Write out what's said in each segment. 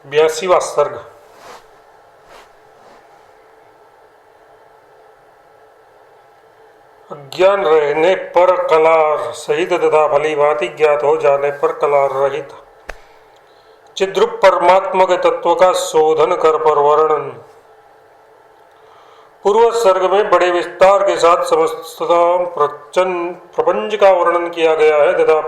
82वां सर्ग। अज्ञान रहने पर कलार सहित तथा भली भांति ज्ञात हो जाने पर कलार रहित चिद्रूप परमात्मा के तत्व का शोधन कर पर वर्णन। पूर्व सर्ग में बड़े विस्तार के साथ समस्त प्रपंच का वर्णन किया गया है तथा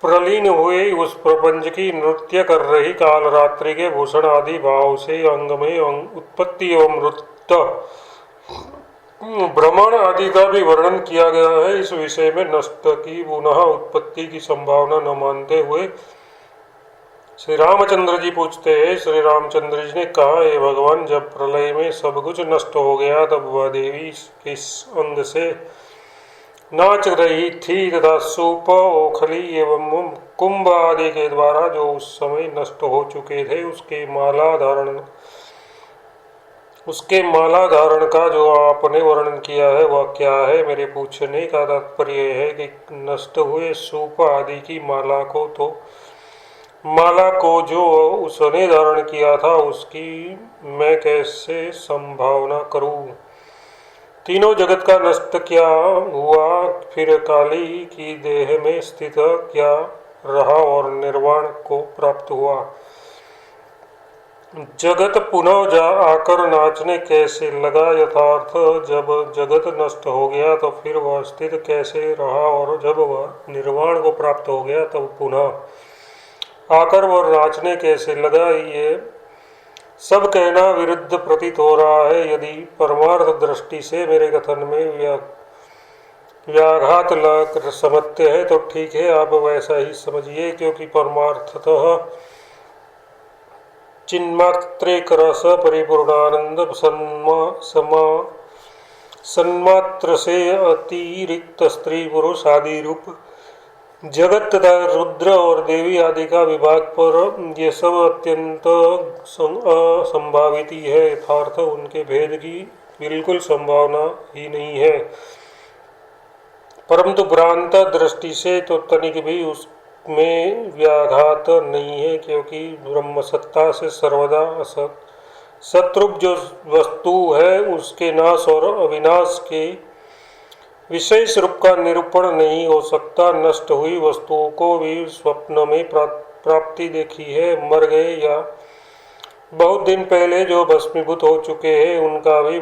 प्रलीन हुए उस प्रपंच की नृत्य कर रही काल रात्रि के भूषण आदि भाव से अंग में उत्पत्ति एवं मृत्यु भ्रमण आदि का भी वर्णन किया गया है। इस विषय में नष्ट की पुनः उत्पत्ति की संभावना न मानते हुए श्री रामचंद्र जी पूछते हैं। श्री रामचंद्र जी ने कहा, हे भगवान, जब प्रलय में सब कुछ नष्ट हो गया तब वह देवी किस अंग से नाच रही थी तथा सूप, ओखली एवं कुंभ आदि के द्वारा जो उस समय नष्ट हो चुके थे उसके माला धारण का जो आपने वर्णन किया है वह क्या है? मेरे पूछने का तात्पर्य है कि नष्ट हुए सूप आदि की माला को जो उसने धारण किया था उसकी मैं कैसे संभावना करूं? तीनों जगत का नष्ट क्या हुआ, फिर काली की देह में स्थित क्या रहा और निर्वाण को प्राप्त हुआ? जगत पुनः आकर नाचने कैसे लगा? यथार्थ जब जगत नष्ट हो गया तो फिर वह स्थित कैसे रहा और जब वह निर्वाण को प्राप्त हो गया तब पुनः आकर वह नाचने कैसे लगा? ये सब कहना विरुद्ध प्रतीत हो रहा है। यदि परमार्थ दृष्टि से मेरे कथन में व्याघात लग समझते हैं तो ठीक है, आप वैसा ही समझिए, क्योंकि परमार्थतः चिन्मात्रेक रस परिपूर्णानंद सन्मात्र से अतिरिक्त स्त्री पुरुष आदि रूप जगत तथा रुद्र और देवी आदि का विभाग पर ये सब अत्यंत असंभावित ही है। यथार्थ उनके भेद की बिल्कुल संभावना ही नहीं है, परंतु भ्रांत दृष्टि से तो तनिक भी उसमें व्याघात नहीं है, क्योंकि ब्रह्म सत्ता से सर्वदा सतरूप जो वस्तु है उसके नाश और अविनाश के विशेष रूप का निरूपण नहीं हो सकता। नष्ट हुई वस्तुओं को भी स्वप्न में प्राप्ति देखी है। मर गए या बहुत दिन पहले जो भस्मीभूत हो चुके हैं उनका भी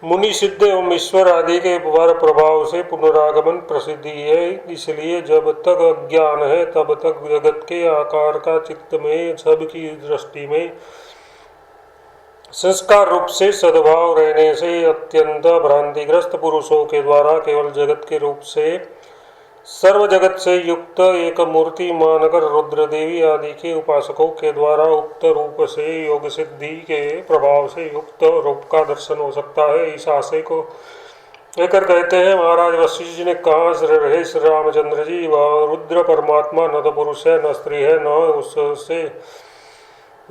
मुनि सिद्ध एवं ईश्वर आदि के प्रभाव से पुनरागमन प्रसिद्धि है। इसलिए जब तक अज्ञान है तब तक जगत के आकार का चित्त में सबकी दृष्टि में संस्कार रूप से सद्भाव रहने से अत्यंत भ्रांतिग्रस्त पुरुषों के द्वारा केवल जगत के रूप से सर्व जगत से युक्त एक मूर्ति मानकर रुद्र देवी आदि के उपासकों के द्वारा उक्त रूप से योग सिद्धि के प्रभाव से युक्त रूप का दर्शन हो सकता है। इस आशय को लेकर कहते हैं, महाराज वशिष्ठ जी ने कहा, श्री रामचंद्र जी, वह रुद्र परमात्मा न तो पुरुष है न स्त्री है,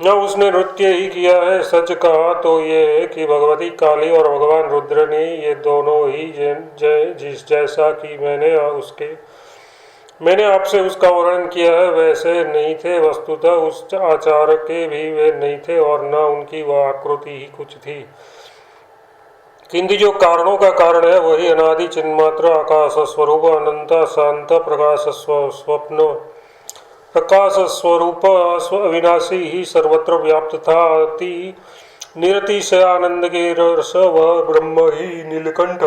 न उसने नृत्य ही किया है। सच कहा तो ये है कि भगवती काली और भगवान रुद्र ने ये दोनों ही जैसा कि मैंने आपसे उसका वर्णन किया है वैसे नहीं थे। वस्तुतः उस आचार के भी वे नहीं थे और न उनकी वह आकृति ही कुछ थी, किंतु जो कारणों का कारण है वही अनादि चिन्मात्र आकाश स्वरूप अनंत शांत प्रकाश स्वरूप अविनाशी ही सर्वत्र व्याप्त था। अति निरतिशय आनंद के रस वह ब्रह्म ही नीलकंठ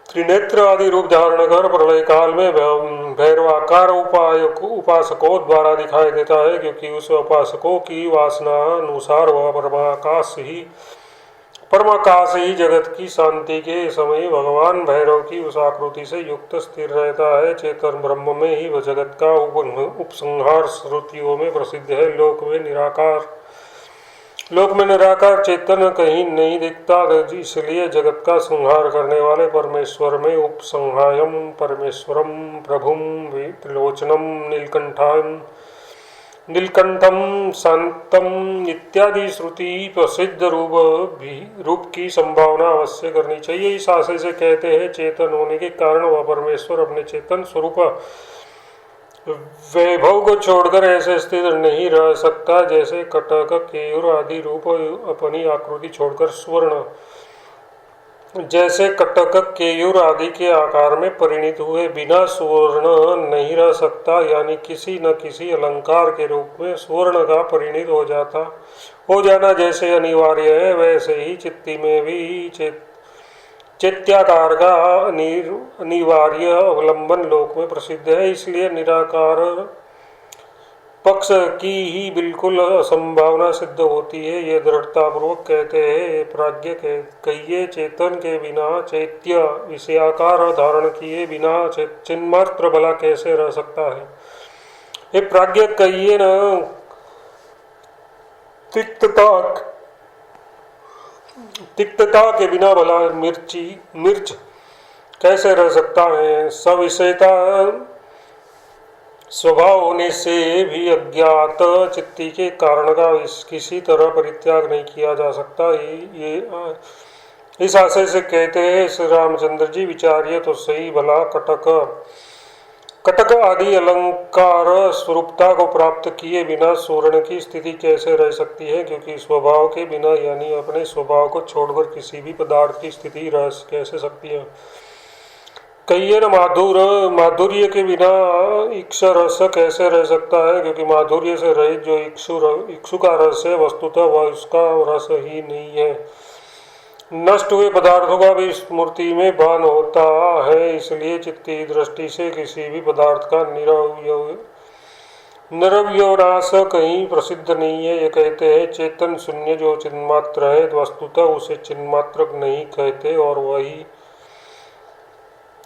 त्रिनेत्र आदि रूप धारण कर प्रलय काल में भैरवाकार उपासकों द्वारा दिखाई देता है, क्योंकि उस उपासकों की वासना अनुसार वह परमाकाश ही जगत की शांति के समय भगवान भैरव की उस आकृति से युक्त स्थिर रहता है। चेतन ब्रह्म में ही वह जगत का उपसंहार श्रुतियों में प्रसिद्ध है। लोक में निराकार चेतन कहीं नहीं दिखता, इसलिए जगत का संहार करने वाले परमेश्वर में उपसंहायम परमेश्वरम प्रभुम त्रिलोचनम नीलकंठम शांतम इत्यादि श्रुति प्रसिद्ध रूप की संभावना अवश्य करनी चाहिए। इस आशय से कहते हैं, चेतन होने के कारण वह परमेश्वर अपने चेतन स्वरूप वैभव को छोड़कर ऐसे स्थिर नहीं रह सकता जैसे कटक केयूर आदि रूप अपनी आकृति छोड़कर स्वर्ण, जैसे कटक केयूर आदि के आकार में परिणित हुए बिना स्वर्ण नहीं रह सकता, यानी किसी न किसी अलंकार के रूप में स्वर्ण का परिणित हो जाना जैसे अनिवार्य है, वैसे ही चित्ती में भी चैत्याकार का अनिवार्य अवलंबन लोक में प्रसिद्ध है। इसलिए निराकार पक्ष की ही बिल्कुल असंभावना सिद्ध होती है। ये दृढ़तापूर्वक कहते हैं, प्राज्ञ कहिए चेतन के बिना चैत्य विषयाकार धारण किए बिना चिन्मात्र भला कैसे रह सकता है। ये प्राज्ञ कहिए न तिक्तता के बिना भला मिर्च कैसे रह सकता है। सविषयता स्वभाव होने से भी अज्ञात चित्ती के कारण का किसी तरह परित्याग नहीं किया जा सकता। ये इस आशय से कहते हैं श्री रामचंद्र जी, विचारिए तो सही भला कटक आदि अलंकार स्वरूपता को प्राप्त किए बिना स्वर्ण की स्थिति कैसे रह सकती है, क्योंकि स्वभाव के बिना यानी अपने स्वभाव को छोड़कर किसी भी पदार्थ की स्थिति रह कैसे सकती है। कहिए न माधुर्य के बिना इक्ष रस कैसे रह सकता है, क्योंकि माधुर्य से रहित जो इक्षु का रस है वस्तुतः वह उसका रस ही नहीं है। नष्ट हुए पदार्थों का भी स्मृति में भान होता है, इसलिए चित्ती दृष्टि से किसी भी पदार्थ का निरवयनाश कहीं प्रसिद्ध नहीं है। ये कहते हैं चेतन शून्य जो चिन्मात्र है वस्तुतः उसे चिन्मात्र नहीं कहते,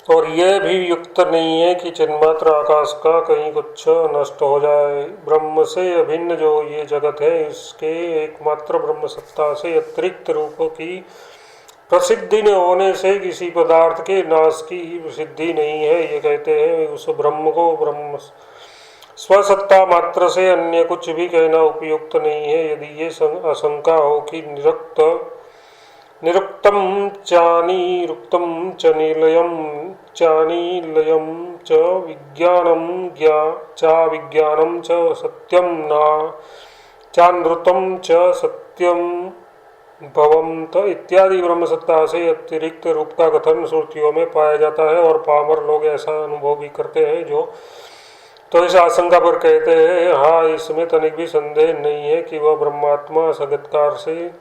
और यह भी युक्त नहीं है कि चिन्मात्र आकाश का कहीं कुछ नष्ट हो जाए। ब्रह्म से अभिन्न जो ये जगत है इसके एकमात्र ब्रह्म सत्ता से अतिरिक्त रूपों की प्रसिद्धि न होने से किसी पदार्थ के नाश की सिद्धि नहीं है। ये कहते हैं उस ब्रह्म को ब्रह्म स्वसत्ता मात्र से अन्य कुछ भी कहना उपयुक्त नहीं है। यदि ये आशंका हो कि निरुक्तम चानिरुक्तम च निलयम चानिलयम च विज्ञानम च सत्यम न चानृतम च सत्यम भवंत इत्यादि ब्रह्म सत्ता से अतिरिक्त रूप का कथन श्रुतियों में पाया जाता है, और पामर लोग ऐसा अनुभव भी करते हैं जो तो इस आशंका पर कहते हैं हाँ, इसमें तनिक भी संदेह नहीं है कि वह ब्रह्मात्मा सगतकार से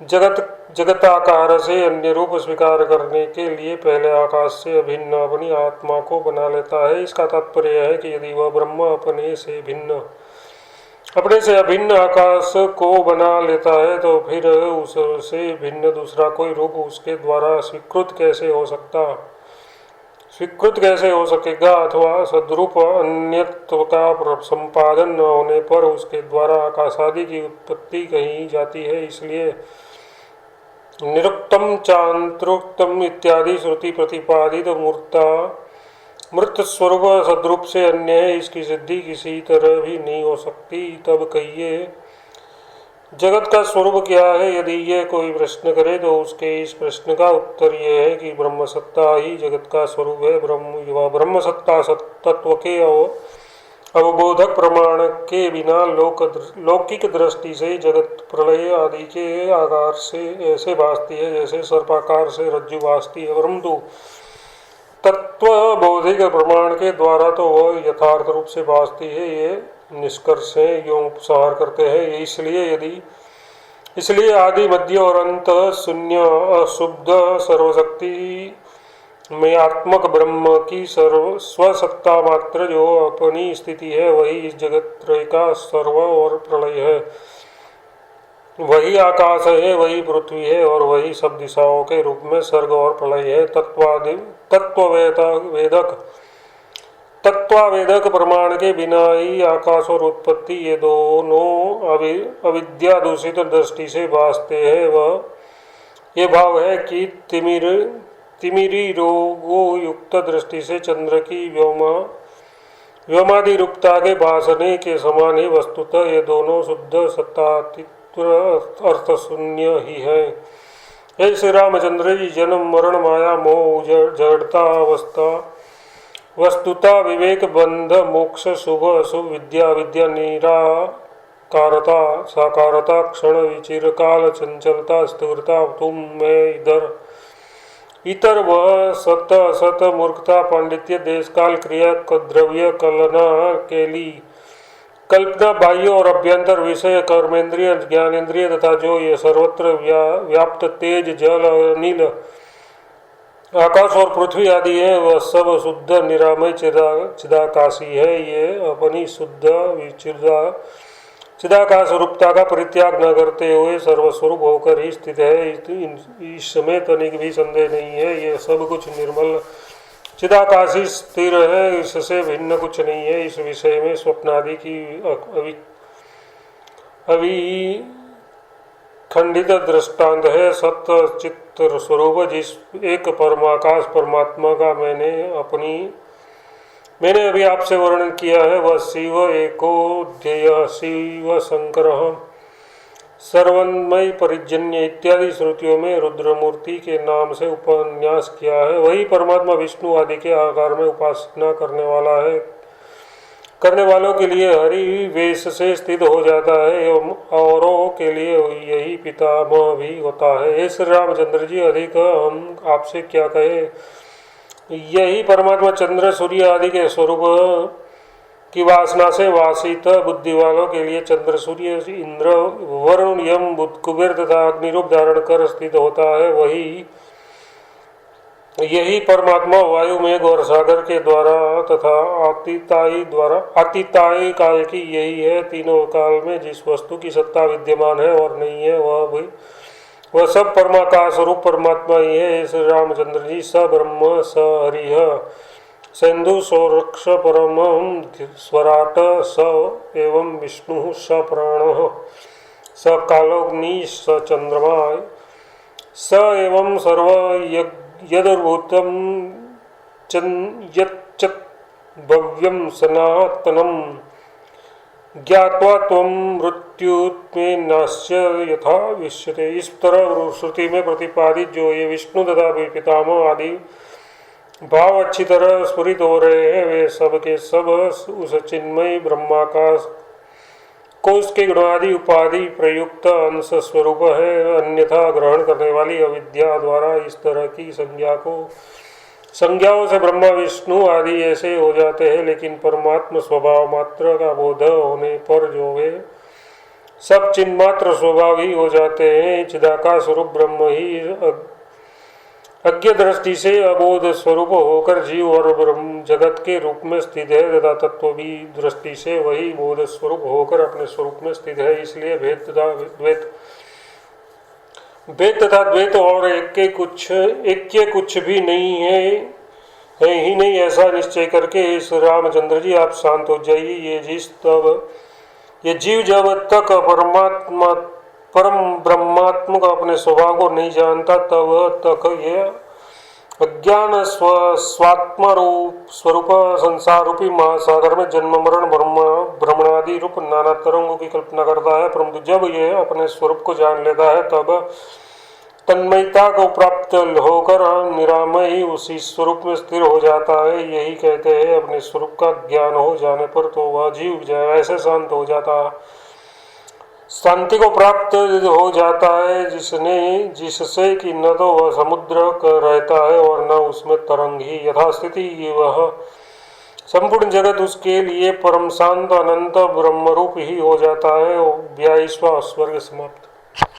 जगताकार से अन्य रूप स्वीकार करने के लिए पहले आकाश से अभिन्न अपनी आत्मा को बना लेता है। इसका तात्पर्य है कि यदि वह ब्रह्म अपने से अभिन्न आकाश को बना लेता है तो फिर उससे भिन्न दूसरा कोई रूप उसके द्वारा स्वीकृत कैसे हो सकेगा, अथवा सद्रूप अन्यत्व का संपादन न होने पर उसके द्वारा आकाश आदि की उत्पत्ति कही जाती है। इसलिए निरुक्तम चांतरुक्तम इत्यादि श्रुति प्रतिपादित मृत स्वरूप सद्रूप से अन्य है, इसकी सिद्धि किसी तरह भी नहीं हो सकती। तब कहिए जगत का स्वरूप क्या है। यदि ये कोई प्रश्न करे तो उसके इस प्रश्न का उत्तर यह है कि ब्रह्म सत्ता ही जगत का स्वरूप है। ब्रह्म सत्ता तत्व के अवबोधक प्रमाण के बिना लौकिक दृष्टि से जगत प्रलय आदि के आकार से ऐसे भासती है जैसे सर्पाकार से रज्जु भासती है, परंतु तत्व बौद्धिक प्रमाण के द्वारा तो वह यथार्थ रूप से भासती है। ये निष्कर्ष से योग उपसार करते हैं। इसलिए आदि मध्य और अंत शून्य अशुद्ध सर्वशक्ति में आत्मक ब्रह्म की स्वसत्ता मात्र जो अपनी स्थिति है वही इस जगत त्रय का सर्व और प्रलय है। वही आकाश है, वही पृथ्वी है और वही सब दिशाओं के रूप में सर्ग और प्रलय है। तत्वावेदक प्रमाण के बिना ही आकाश और उत्पत्ति ये दोनों अविद्या दूषित दृष्टि से भासते हैं। वह ये भाव है कि तिमिरी रोगो युक्त दृष्टि से चंद्र की व्योमादि रूपता के भासने के समान ही वस्तुतः ये दोनों शुद्ध सत्तातीत अर्थ शून्य ही है। हे श्री रामचंद्र जी, जन्म मरण माया मोह जड़ता अवस्था वस्तुतः विवेक बंध मोक्ष शुभ अशुभ विद्या विद्या निराकारता साकारता क्षण चिरकाल चंचलता स्थिरता तुम मैं इतर वह सत असत मूर्खता पांडित्य देश काल क्रिया द्रव्य कलना केली कल्पना बाह्य और अभ्यंतर विषय कर्मेंद्रिय ज्ञानेन्द्रिय तथा जो ये सर्वत्र व्याप्त तेज जल अनिल आकाश और पृथ्वी आदि है वह सब शुद्ध निरामय चिदाकाशी है। ये अपनी शुद्ध चिदाकाश रूपता का परित्याग न करते हुए सर्वस्वरूप होकर ही स्थित है। इसमें तनिक भी संदेह नहीं है। ये सब कुछ निर्मल चिदाकाशी स्थिर है, इससे भिन्न कुछ नहीं है। इस विषय में स्वप्नादि की अभी खंडित दृष्टांत है। सत्य चित्त स्वरूप जिस एक परमाकाश परमात्मा का मैंने अभी आपसे वर्णन किया है वह शिव एको ध्येय शिव शंकर सर्वन्मय परिजन्य इत्यादि श्रुतियों में रुद्रमूर्ति के नाम से उपन्यास किया है। वही परमात्मा विष्णु आदि के आकार में उपासना करने वालों के लिए हरि वेश से स्थित हो जाता है एवं औरों के लिए यही पितामह भी होता है। हे श्री रामचंद्र जी, अधिक हम आपसे क्या कहे। यही परमात्मा चंद्र सूर्य आदि के स्वरूप की वासना से वासित बुद्धि वालों के लिए चंद्र सूर्य इंद्र वरुण यम बुध कुबेर तथा अग्नि रूप धारण कर स्थित होता है। यही परमात्मा वायु मेघ और सागर के द्वारा तथा आतिताई काल की यही है। तीनों काल में जिस वस्तु की सत्ता विद्यमान है और नहीं है वह सब परमाकाश रूप परमात्मा ही है। श्री रामचंद्र जी, स ब्रह्म स हरिः सेन्दु सौरक्ष परम स्वराट स एवं विष्णु स प्राण स कालोग्नि स चंद्रमा स एवं सर्व यदर्भूतम यच्चत् भव्यम सनातनम ज्ञात्वा त्वं मृत्युत्मे नास्य यथा विश्यते। इस तरह श्रुति में प्रतिपादित जो ये विष्णु तथा पितामह आदि भाव अच्छी तरह स्फुरित हो रहे हैं वे सब के सब उस चिन्मय ब्रह्माकाश को उसके गुणादि उपाधि प्रयुक्त अंश स्वरूप है। अन्यथा ग्रहण करने वाली अविद्या द्वारा इस तरह की संज्ञाओं से ब्रह्मा विष्णु आदि ऐसे हो जाते हैं, लेकिन परमात्म स्वभाव मात्र का बोध होने पर जो वे सब चिन्मात्र स्वभाव ही हो जाते हैं। चिदाकाश स्वरूप ब्रह्म ही अज्ञ दृष्टि से अबोध स्वरूप होकर जीव और ब्रह्म जगत के रूप में स्थित है तथा तत्व भी दृष्टि से वही बोध स्वरूप होकर अपने स्वरूप में स्थित है। इसलिए भेद तथा द्वैत और ऐक्य कुछ भी नहीं है ही नहीं, ऐसा निश्चय करके इस रामचंद्र जी आप शांत हो जाइए। ये जीव जब तक परम ब्रह्मात्मक अपने स्वभाव को नहीं जानता तब तक ये अज्ञान स्वात्म स्वरूप संसार रूपी महासागर में जन्म मरण भ्रमणादि रूप नाना तरंगों की कल्पना करता है। परंतु जब यह अपने स्वरूप को जान लेता है तब तन्मयता को प्राप्त होकर निरामय ही उसी स्वरूप में स्थिर हो जाता है। यही कहते हैं अपने स्वरूप का ज्ञान हो जाने पर तो वह जीव ऐसे शांत हो जाता है, शांति को प्राप्त हो जाता है जिससे कि न तो वह समुद्र रहता है और न उसमें तरंग ही यथास्थिति वह संपूर्ण जगत उसके लिए परम शांत अनंत ब्रह्मरूप ही हो जाता है। 22वां स्वर्ग समाप्त।